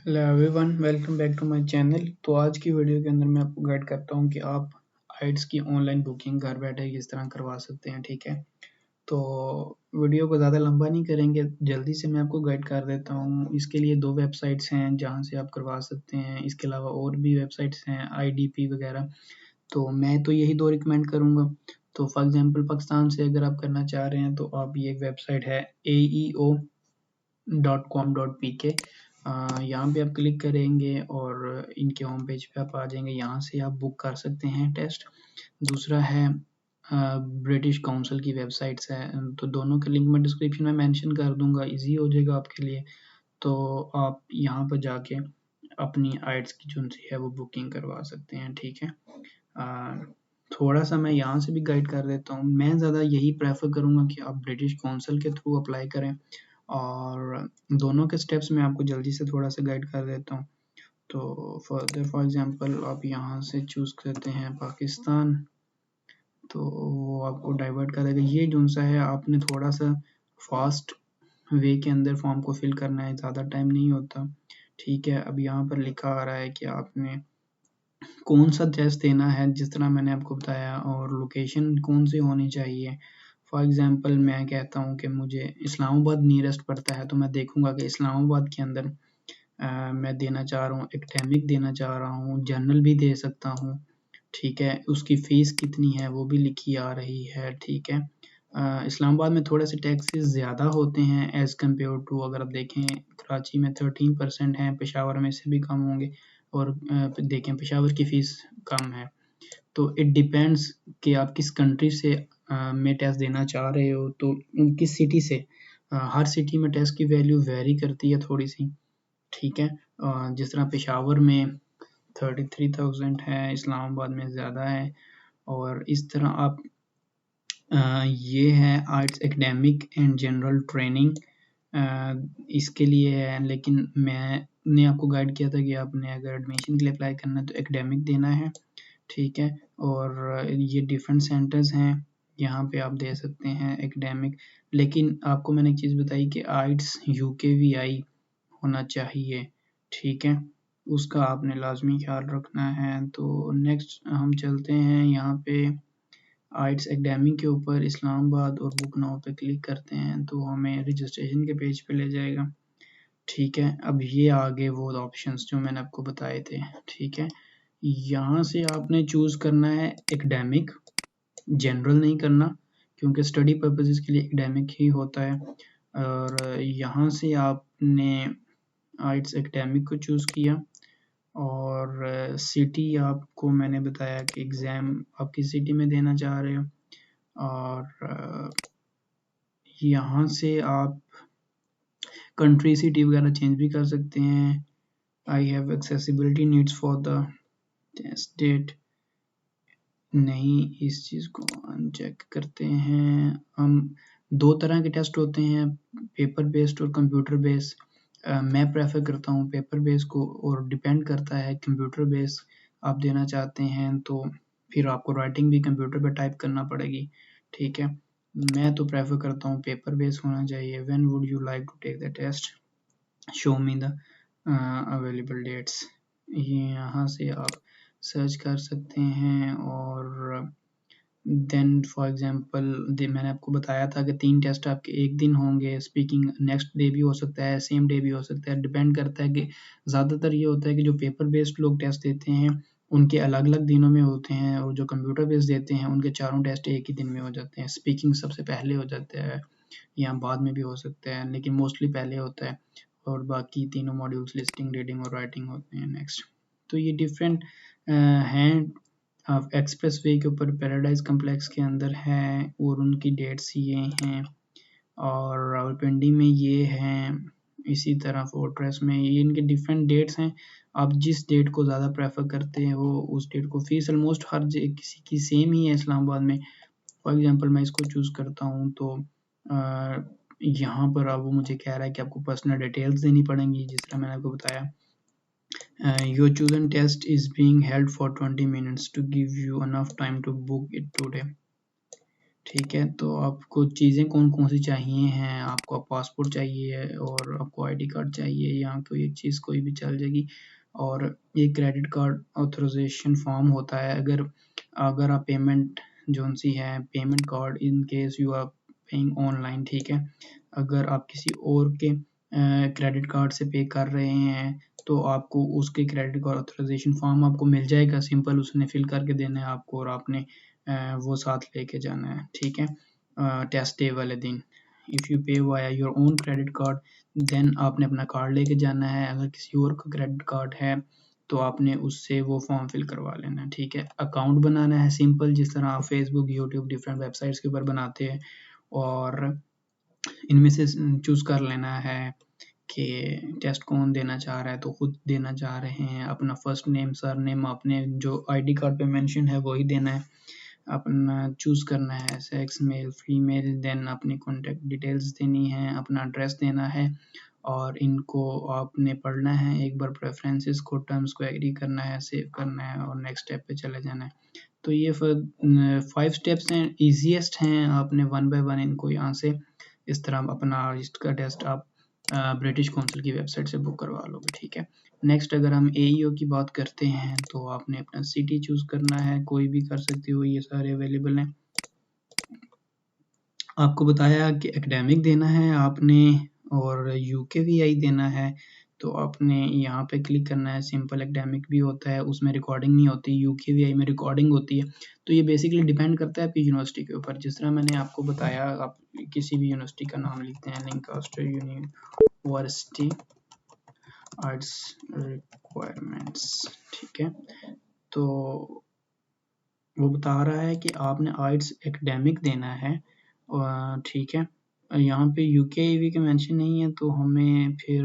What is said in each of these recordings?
Hello everyone, welcome back to my channel. तो आज की वीडियो के अंदर मैं आपको गाइड करता हूँ कि आप आइट्स की ऑनलाइन बुकिंग घर बैठे किस तरह करवा सकते हैं। ठीक है, तो वीडियो को ज़्यादा लंबा नहीं करेंगे, जल्दी से मैं आपको गाइड कर देता हूँ। इसके लिए दो वेबसाइट्स हैं जहाँ से आप करवा सकते हैं। इसके अलावा और भी वेबसाइट्स हैं IDP वगैरह, तो मैं तो यही दो रिकमेंड करूँगा। तो फॉर एग्जांपल पाकिस्तान से अगर आप करना चाह रहे हैं तो आप ये एक वेबसाइट है aeo.com.pk, यहाँ पे आप क्लिक करेंगे और इनके होम पेज पे आप आ जाएंगे। यहाँ से आप बुक कर सकते हैं टेस्ट। दूसरा है ब्रिटिश काउंसिल की वेबसाइट्स है, तो दोनों के लिंक मैं डिस्क्रिप्शन में मेंशन कर दूंगा, इजी हो जाएगा आपके लिए। तो आप यहाँ पर जाके अपनी आइट्स की जो है वो बुकिंग करवा सकते हैं। ठीक है, थोड़ा सा मैं यहाँ से भी गाइड कर देता हूँ। मैं ज़्यादा यही प्रेफर करूँगा कि आप ब्रिटिश काउंसिल के थ्रू अप्लाई करें, और दोनों के स्टेप्स मैं आपको जल्दी से थोड़ा सा गाइड कर देता हूँ। तो फॉर एग्जांपल आप यहाँ से चूज़ करते हैं पाकिस्तान, तो वो आपको डाइवर्ट कर देगा। ये जो सा है आपने थोड़ा सा फास्ट वे के अंदर फॉर्म को फिल करना है, ज़्यादा टाइम नहीं होता। ठीक है, अब यहाँ पर लिखा आ रहा है कि आपने कौन सा टेस्ट देना है, जिस तरह मैंने आपको बताया, और लोकेशन कौन सी होनी चाहिए। फॉर एग्जांपल मैं कहता हूँ कि मुझे इस्लामाबाद नियरेस्ट पड़ता है, तो मैं देखूंगा कि इस्लामाबाद के अंदर मैं देना चाह रहा हूँ, एकेडमिक देना चाह रहा हूँ, जनरल भी दे सकता हूँ। ठीक है, उसकी फ़ीस कितनी है वो भी लिखी आ रही है। ठीक है, इस्लामाबाद में थोड़े से टैक्सेस ज़्यादा होते हैं एज़ कम्पेयर टू, अगर आप देखें कराची में 13% हैं, पेशावर में से भी कम होंगे, और देखें पेशावर की फ़ीस कम है। तो इट डिपेंड्स कि आप किस कंट्री से में टेस्ट देना चाह रहे हो, तो किस सिटी से। हर सिटी में टेस्ट की वैल्यू वेरी करती है थोड़ी सी। ठीक है, जिस तरह पेशावर में 33,000 है, इस्लामाबाद में ज़्यादा है। और इस तरह आप ये है arts academic and general training, इसके लिए है। लेकिन मैंने आपको गाइड किया था कि आपने अगर एडमिशन के लिए अप्लाई करना है तो एकेडमिक देना है। ठीक है, और ये डिफरेंट सेंटर्स हैं, यहाँ पे आप दे सकते हैं एकेडमिक। लेकिन आपको मैंने एक चीज़ बताई कि आइट्स UKVI होना चाहिए। ठीक है, उसका आपने लाजमी ख्याल रखना है। तो नेक्स्ट हम चलते हैं यहाँ पे आइट्स एकेडमिक के ऊपर, इस्लामाबाद, और बुक नाउ पे क्लिक करते हैं तो हमें रजिस्ट्रेशन के पेज पे ले जाएगा। ठीक है, अब ये आगे वो ऑप्शंस जो मैंने आपको बताए थे। ठीक है, यहाँ से आपने चूज़ करना है एकेडमिक, जनरल नहीं करना, क्योंकि स्टडी पर्पसेस के लिए एकेडमिक ही होता है। और यहाँ से आपने आइट्स एकेडमिक को चूज़ किया, और सिटी आपको मैंने बताया कि एग्ज़ाम आप किस सिटी में देना चाह रहे हो। और यहाँ से आप कंट्री सिटी वगैरह चेंज भी कर सकते हैं। I have accessibility needs for the test date, नहीं, इस चीज़ को अनचेक करते हैं हम। दो तरह के टेस्ट होते हैं, पेपर बेस्ड और कंप्यूटर बेस्ड। मैं प्रेफर करता हूँ पेपर बेस को, और डिपेंड करता है कंप्यूटर बेस आप देना चाहते हैं तो फिर आपको राइटिंग भी कंप्यूटर पे टाइप करना पड़ेगी। ठीक है, मैं तो प्रेफर करता हूँ पेपर बेस होना चाहिए। When would you like to take the test, show me the available dates, ये यहाँ से आप सर्च कर सकते हैं। और देन फॉर एग्जांपल मैंने आपको बताया था कि 3 टेस्ट आपके एक दिन होंगे, स्पीकिंग नेक्स्ट डे भी हो सकता है, सेम डे भी हो सकता है, डिपेंड करता है कि ज़्यादातर ये होता है कि जो पेपर बेस्ड लोग टेस्ट देते हैं उनके अलग-अलग दिनों में होते हैं, और जो कंप्यूटर बेस्ड देते हैं उनके चारों टेस्ट एक ही दिन में हो जाते हैं। स्पीकिंग सबसे पहले हो जाता है, या बाद में भी हो सकता है, लेकिन मोस्टली पहले होता है, और बाकी तीनों मॉड्यूल्स लिस्टिंग, रीडिंग और राइटिंग होते हैं नेक्स्ट। तो ये डिफरेंट हैं। एक्सप्रेस वे के ऊपर पैराडाइज कम्प्लेक्स के अंदर है, और उनकी डेट्स ये हैं, और रावलपिंडी में ये हैं, इसी तरह फोर्ट्रेस में ये इनके डिफरेंट डेट्स हैं। आप जिस डेट को ज़्यादा प्रेफर करते हैं वो उस डेट को, फीस ऑलमोस्ट हर किसी की सेम ही है इस्लामाबाद में। फॉर एग्जांपल मैं इसको चूज़ करता हूँ तो यहाँ पर अब वो मुझे कह रहा है कि आपको पर्सनल डिटेल्स देनी पड़ेंगी, जिस तरह मैंने आपको बताया। Your chosen test is being held for 20 minutes to give you enough time to book it today. ठीक है। तो आपको चीज़ें कौन कौन सी चाहिए हैं, आपको पासपोर्ट चाहिए और आपको आईडी कार्ड चाहिए, या कोई एक चीज़ कोई भी चल जाएगी। और एक क्रेडिट कार्ड ऑथराइजेशन फॉर्म होता है, अगर आप पेमेंट जो सी है payment card in case you are paying online, ठीक है। अगर आप किसी और के क्रेडिट कार्ड से पे कर रहे हैं तो आपको उसके क्रेडिट कार्ड ऑथराइजेशन फॉर्म आपको मिल जाएगा, सिंपल उसने फिल करके देना है आपको और आपने वो साथ लेके जाना है, ठीक है। टेस्ट डे वाले दिन if you pay via your own credit card then आपने अपना कार्ड लेके जाना है। अगर किसी और का क्रेडिट कार्ड है तो आपने उससे वो फॉर्म फिल करवा लेना है, ठीक है। अकाउंट बनाना है सिंपल, जिस तरह आप फेसबुक, यूट्यूब डिफरेंट वेबसाइट्स के ऊपर बनाते हैं, और इनमें से चूज़ कर लेना है कि टेस्ट कौन देना चाह रहा है, तो खुद देना चाह रहे हैं। अपना फर्स्ट नेम, सर नेम आपने जो आईडी कार्ड पे मेंशन है वही देना है। अपना चूज़ करना है सेक्स, मेल फीमेल, देन अपनी कॉन्टैक्ट डिटेल्स देनी है, अपना एड्रेस देना है, और इनको आपने पढ़ना है एक बार, प्रेफरेंसेस को, टर्म्स को एग्री करना है, सेव करना है और नेक्स्ट स्टेप पे चले जाना है। तो ये 5 स्टेप्स हैं, ईजीएस्ट हैं। आपने वन बाय वन इनको यहाँ से इस तरह अपना इसका टेस्ट आप ब्रिटिश काउंसिल की वेबसाइट से बुक करवा लोगे, ठीक है। नेक्स्ट अगर हम एईओ की बात करते हैं तो आपने अपना सिटी चूज़ करना है, कोई भी कर सकते हो, ये सारे अवेलेबल हैं। आपको बताया कि एकेडमिक देना है आपने और यूकेवीआई देना है, तो आपने यहाँ पे क्लिक करना है। सिंपल एकेडमिक भी होता है, उसमें रिकॉर्डिंग नहीं होती, यूकेवीआई में रिकॉर्डिंग होती है। तो ये बेसिकली डिपेंड करता है आपकी यूनिवर्सिटी के ऊपर। जिस तरह मैंने आपको बताया, आप किसी भी यूनिवर्सिटी का नाम लिखते हैं, लैंकास्टर यूनिवर्सिटी आर्ट्स रिक्वायरमेंट्स, ठीक है। तो वो बता रहा है कि आपने आर्ट्स एकेडमिक देना है, ठीक है। यहाँ पे यूकेईवी का मेंशन नहीं है, तो हमें फिर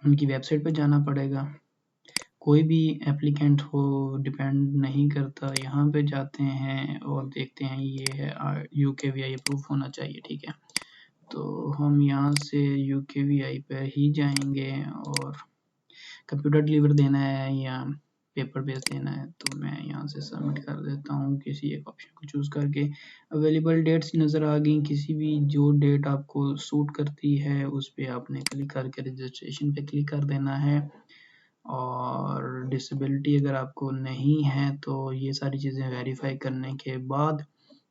उनकी वेबसाइट पे जाना पड़ेगा। कोई भी एप्लीकेंट हो, डिपेंड नहीं करता, यहाँ पे जाते हैं और देखते हैं ये है यूकेवीआई अप्रूव होना चाहिए, ठीक है। तो हम यहाँ से यूकेवीआई पे ही जाएंगे और कंप्यूटर डिलीवर देना है या पेपर बेस देना है, तो मैं यहाँ से सबमिट कर देता हूँ किसी एक ऑप्शन को चूज़ करके। अवेलेबल डेट्स नज़र आ गई, किसी भी जो डेट आपको सूट करती है उस पर आपने क्लिक करके रजिस्ट्रेशन पे क्लिक कर देना है। और डिसेबिलिटी अगर आपको नहीं है तो ये सारी चीज़ें वेरीफाई करने के बाद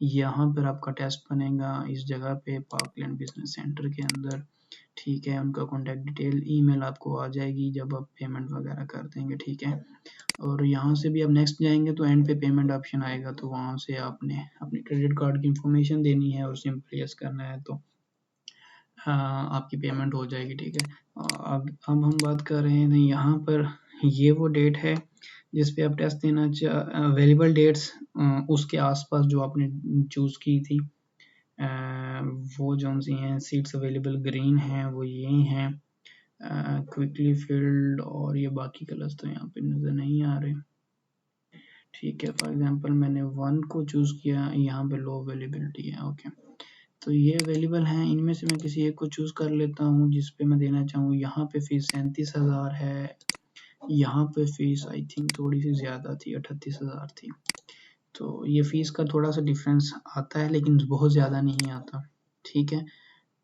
यहाँ पर आपका टेस्ट बनेगा इस जगह पे, पार्कलैंड बिजनेस सेंटर के अंदर, ठीक है। उनका कॉन्टैक्ट डिटेल ईमेल आपको आ जाएगी जब आप पेमेंट वगैरह कर देंगे, ठीक है। और यहाँ से भी आप नेक्स्ट जाएंगे तो एंड पे पेमेंट ऑप्शन आएगा, तो वहाँ से आपने अपने क्रेडिट कार्ड की इंफॉर्मेशन देनी है और सिंपली यस करना है, तो आपकी पेमेंट हो जाएगी, ठीक है। अब हम बात कर रहे हैं यहाँ पर, ये वो डेट है जिस पे आप टेस्ट देना अवेलेबल डेट्स उसके आसपास जो आपने चूज़ की थी, वो जो सी हैं सीट्स अवेलेबल ग्रीन हैं वो ये हैं, क्विकली फिल्ड, और ये बाकी कलर्स तो यहाँ पे नज़र नहीं आ रहे, ठीक है। फॉर एग्जांपल मैंने 1 को चूज़ किया, यहाँ पे लो अवेलेबिलिटी है, ओके। तो ये अवेलेबल हैं, इनमें से मैं किसी एक को चूज़ कर लेता हूँ जिस पे मैं देना चाहूँ। यहाँ पे फीस 37,000 है, यहाँ पे फीस आई थिंक थोड़ी सी ज़्यादा थी, 38,000 थी। तो ये फीस का थोड़ा सा डिफरेंस आता है लेकिन बहुत ज़्यादा नहीं आता, ठीक है।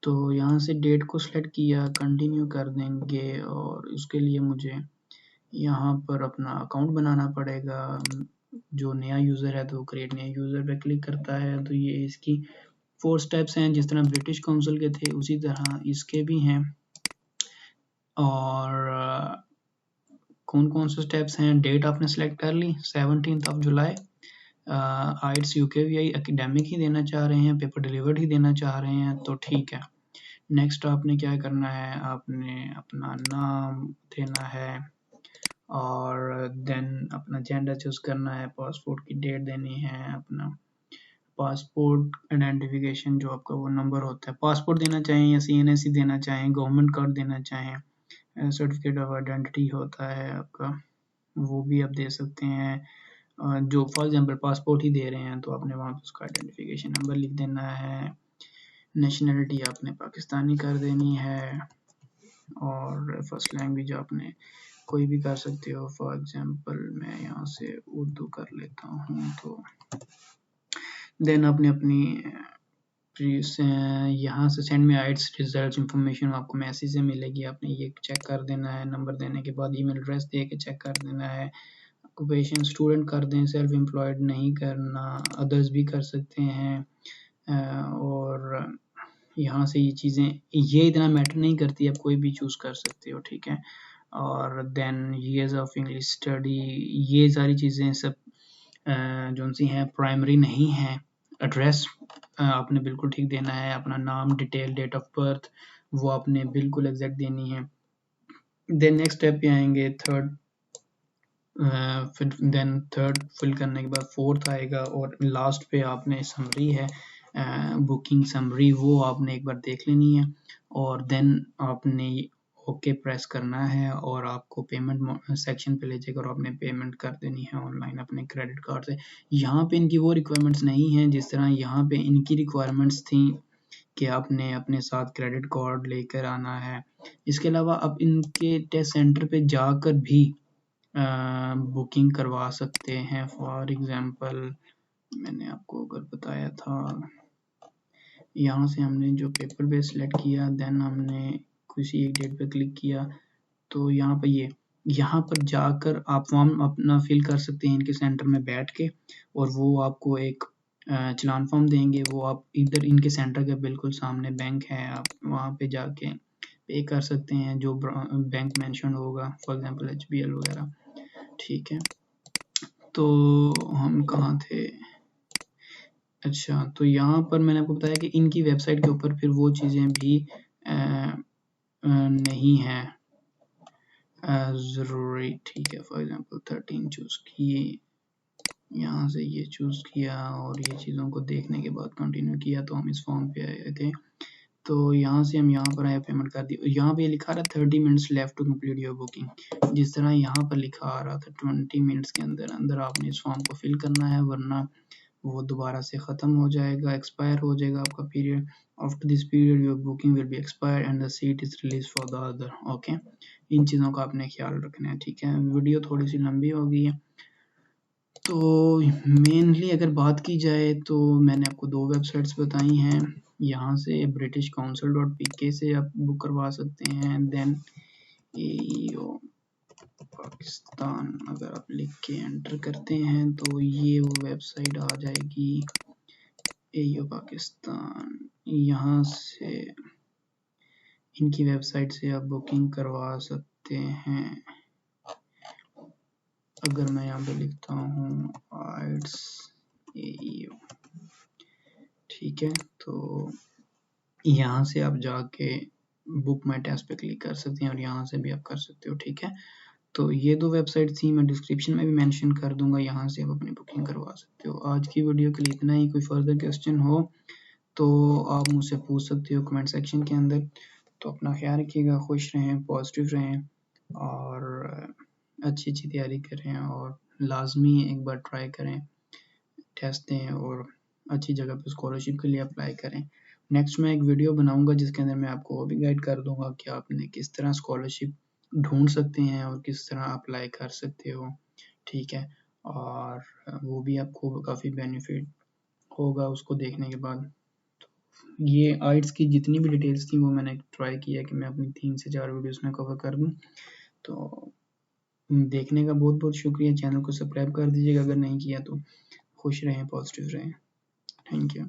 तो यहाँ से डेट को सिलेक्ट किया, कंटिन्यू कर देंगे, और उसके लिए मुझे यहाँ पर अपना अकाउंट बनाना पड़ेगा। जो नया यूज़र है तो क्रिएट नया यूज़र पे क्लिक करता है, तो ये इसकी 4 स्टेप्स हैं, जिस तरह ब्रिटिश काउंसिल के थे उसी तरह इसके भी हैं। और कौन कौन से स्टेप्स हैं, डेट आपने सेलेक्ट कर ली 17 जुलाई, आइट्स यूकेवीआई एकेडमिक ही देना चाह रहे हैं, पेपर डिलीवर्ड ही देना चाह रहे हैं, तो ठीक है। नेक्स्ट आपने क्या करना है, आपने अपना नाम देना है और देन अपना जेंडर चूज़ करना है, पासपोर्ट की डेट देनी है, अपना पासपोर्ट आइडेंटिफिकेशन जो आपका वो नंबर होता है, पासपोर्ट देना चाहें या सीएनएससी देना चाहें, गवर्नमेंट कार्ड देना चाहें, सर्टिफिकेट ऑफ आइडेंटिटी होता है आपका, वो भी आप दे सकते हैं। जो फॉर एग्जांपल पासपोर्ट ही दे रहे हैं तो आपने वहाँ पे उसका आइडेंटिफिकेशन नंबर लिख देना है। नेशनलिटी आपने पाकिस्तानी कर देनी है, और फर्स्ट लैंग्वेज आपने कोई भी कर सकते हो। फॉर एग्जांपल मैं यहाँ से उर्दू कर लेता हूँ, तो देन आपने अपनी यहाँ से सेंड में आइट्स रिजल्ट इन्फॉर्मेशन आपको मैसेज से मिलेगी। आपने ये चेक कर देना है। नंबर देने के बाद ईमेल एड्रेस दे के चेक कर देना है। ऑक्यूपेशन स्टूडेंट कर दें, सेल्फ एम्प्लॉयड नहीं करना, अदर्स भी कर सकते हैं। और यहाँ से ये चीज़ें ये इतना मैटर नहीं करती, आप कोई भी चूज़ कर सकते हो, ठीक है। और then years of English study, ये सारी चीज़ें सब जो सी हैं प्राइमरी नहीं है। एड्रेस आपने बिल्कुल ठीक देना है। अपना नाम, डिटेल, डेट ऑफ बर्थ वो आपने बिल्कुल एग्जैक्ट देनी है। देन नेक्स्ट स्टेप पे आएंगे थर्ड, फिर देन थर्ड फिल करने के बाद फोर्थ आएगा और लास्ट पे आपने समरी है, बुकिंग समरी, वो आपने एक बार देख लेनी है और देन आपने ओके प्रेस करना है और आपको पेमेंट सेक्शन पे ले जाकर और आपने पेमेंट कर देनी है ऑनलाइन अपने क्रेडिट कार्ड से। यहाँ पे इनकी वो रिक्वायरमेंट्स नहीं हैं जिस तरह यहाँ पे इनकी रिक्वायरमेंट्स थी कि आपने अपने साथ क्रेडिट कार्ड लेकर आना है। इसके अलावा आप इनके टेस्ट सेंटर पे जाकर भी बुकिंग करवा सकते हैं। फॉर एग्जांपल मैंने आपको अगर बताया था, यहाँ से हमने जो पेपर बेस सेलेक्ट किया, देन हमने किसी एक डेट पे क्लिक किया, तो यहाँ पर यहाँ पर जाकर आप फॉर्म अपना फिल कर सकते हैं इनके सेंटर में बैठ के, और वो आपको एक चलान फॉर्म देंगे। वो आप इधर इनके सेंटर के बिल्कुल सामने बैंक है, आप वहाँ पे जाके पे कर सकते हैं जो बैंक मेंशन होगा, फॉर एग्जांपल HBL वगैरह, ठीक है। तो हम कहाँ थे? अच्छा, तो यहाँ पर मैंने आपको बताया कि इनकी वेबसाइट के ऊपर फिर वो चीज़ें भी नहीं है ज़रूरी, ठीक है। फॉर एग्जांपल 13 चूज़ किए, यहाँ से ये चूज़ किया और ये चीज़ों को देखने के बाद कंटिन्यू किया, तो हम इस फॉर्म पे आए थे। तो यहाँ से हम यहाँ पर आए, पेमेंट कर दी। यहाँ पे लिखा रहा 30 minutes left to complete your booking, जिस तरह यहाँ पर लिखा आ रहा था 20 मिनट्स के अंदर अंदर आपने इस फॉर्म को फिल करना है, वरना वो दोबारा से ख़त्म हो जाएगा, एक्सपायर हो जाएगा आपका period. After this period your booking will be expire and the seat is release for the other, okay. इन चीज़ों का आपने ख्याल रखना है, ठीक है। वीडियो थोड़ी सी लंबी हो गई है। तो मेनली अगर बात की जाए तो मैंने आपको 2 वेबसाइट्स बताई हैं। यहाँ से britishcouncil.pk से आप बुक करवा सकते हैं। देन AEO पाकिस्तान अगर आप लिख के एंटर करते हैं तो ये वो वेबसाइट आ जाएगी, AEO पाकिस्तान। यहाँ से इनकी वेबसाइट से आप बुकिंग करवा सकते हैं। अगर मैं यहाँ पे लिखता हूँ आइट्स AEO, ठीक है, तो यहाँ से आप जाके बुक माई टेस्ट पे क्लिक कर सकते हैं और यहाँ से भी आप कर सकते हो, ठीक है। तो ये 2 वेबसाइट थी, मैं डिस्क्रिप्शन में भी मेंशन कर दूंगा, यहाँ से आप अपनी बुकिंग करवा सकते हो। आज की वीडियो के लिए इतना ही। कोई फर्दर क्वेश्चन हो तो आप मुझसे पूछ सकते हो कमेंट सेक्शन के अंदर। तो अपना ख्याल रखिएगा, खुश रहें, पॉजिटिव रहें और अच्छी तैयारी करें और लाजमी एक बार ट्राई करें, टेस्ट दें और अच्छी जगह पर स्कॉलरशिप के लिए अप्लाई करें। नेक्स्ट मैं एक वीडियो बनाऊंगा जिसके अंदर मैं आपको वो भी गाइड कर दूंगा कि आपने किस तरह स्कॉलरशिप ढूंढ सकते हैं और किस तरह अप्लाई कर सकते हो, ठीक है। और वो भी आपको काफ़ी बेनिफिट होगा उसको देखने के बाद। ये आइट्स की जितनी भी डिटेल्स थी वो मैंने ट्राई किया कि मैं अपनी 3 से 4 वीडियोस में कवर कर दूं। तो देखने का बहुत बहुत शुक्रिया। चैनल को सब्सक्राइब कर दीजिएगा अगर नहीं किया तो। खुश रहें, पॉजिटिव रहें। Thank you.